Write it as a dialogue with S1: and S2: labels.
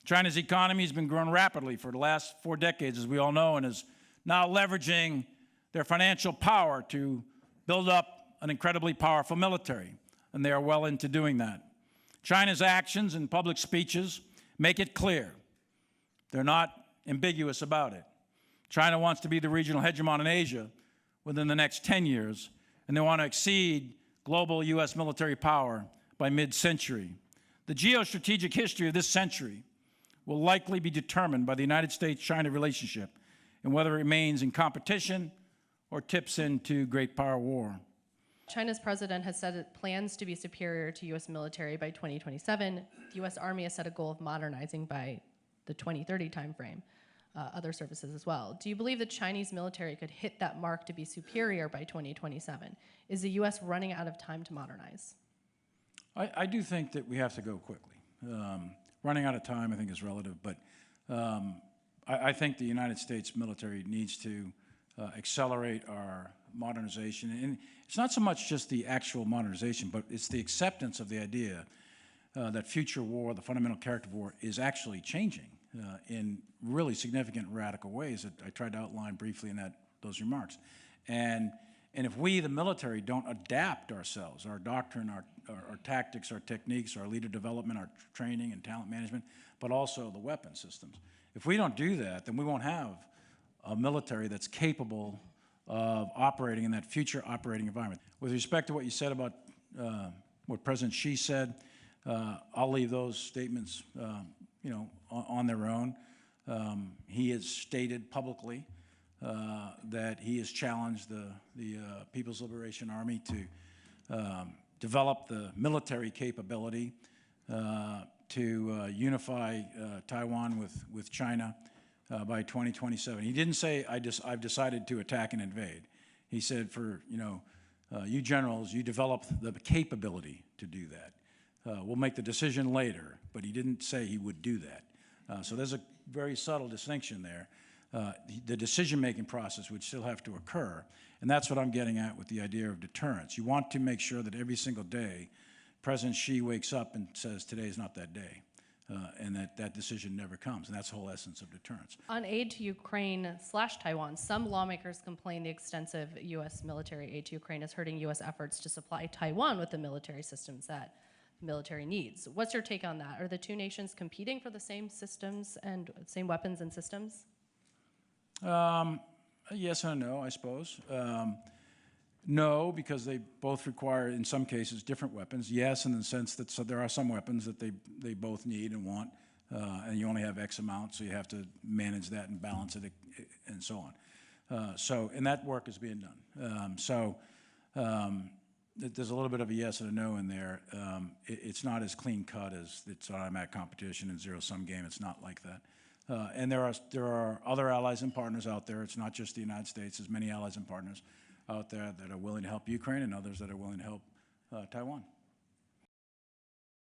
S1: China's economy has been growing rapidly for the last 4 decades, as we all know, and is now leveraging their financial power to build up an incredibly powerful military, and they are well into doing that. China's actions and public speeches make it clear. They're not ambiguous about it. China wants to be the regional hegemon in Asia within the next 10 years, and they want to exceed global U.S. military power by mid-century. The geostrategic history of this century will likely be determined by the United States-China relationship and whether it remains in competition or tips into great power war.
S2: China's president has said it plans to be superior to U.S. military by 2027. The U.S. Army has set a goal of modernizing by the 2030 timeframe, other services as well. Do you believe the Chinese military could hit that mark to be superior by 2027? Is the U.S. running out of time to modernize?
S1: I do think that we have to go quickly. Running out of time, I think, is relative, but I think the United States military needs to accelerate our modernization. And it's not so much just the actual modernization, but it's the acceptance of the idea that future war, the fundamental character of war, is actually changing in really significant, radical ways that I tried to outline briefly in those remarks. And if we, the military, don't adapt ourselves, our doctrine, our tactics, our techniques, our leader development, our training and talent management, but also the weapon systems, if we don't do that, then we won't have a military that's capable of operating in that future operating environment. With respect to what you said about what President Xi said, I'll leave those statements on their own. He has stated publicly that he has challenged the People's Liberation Army to develop the military capability to unify Taiwan with China by 2027. He didn't say, I've decided to attack and invade. He said, you generals, you develop the capability to do that. We'll make the decision later, but he didn't say he would do that. So there's a very subtle distinction there. The decision-making process would still have to occur, and that's what I'm getting at with the idea of deterrence. You want to make sure that every single day President Xi wakes up and says, today is not that day, and that decision never comes, and that's the whole essence of deterrence.
S2: On aid to Ukraine/Taiwan, some lawmakers complain the extensive U.S. military aid to Ukraine is hurting U.S. efforts to supply Taiwan with the military systems that the military needs. What's your take on that? Are the two nations competing for the same systems and same weapons and systems?
S1: Yes and no, I suppose. No, because they both require, in some cases, different weapons. Yes, in the sense that there are some weapons that they both need and want, and you only have X amount, so you have to manage that and balance it and so on. And that work is being done. There's a little bit of a yes and a no in there. It's not as clean cut as it's automatic competition and zero-sum game. It's not like that. And there are other allies and partners out there. It's not just the United States. There's many allies and partners out there that are willing to help Ukraine and others that are willing to help Taiwan.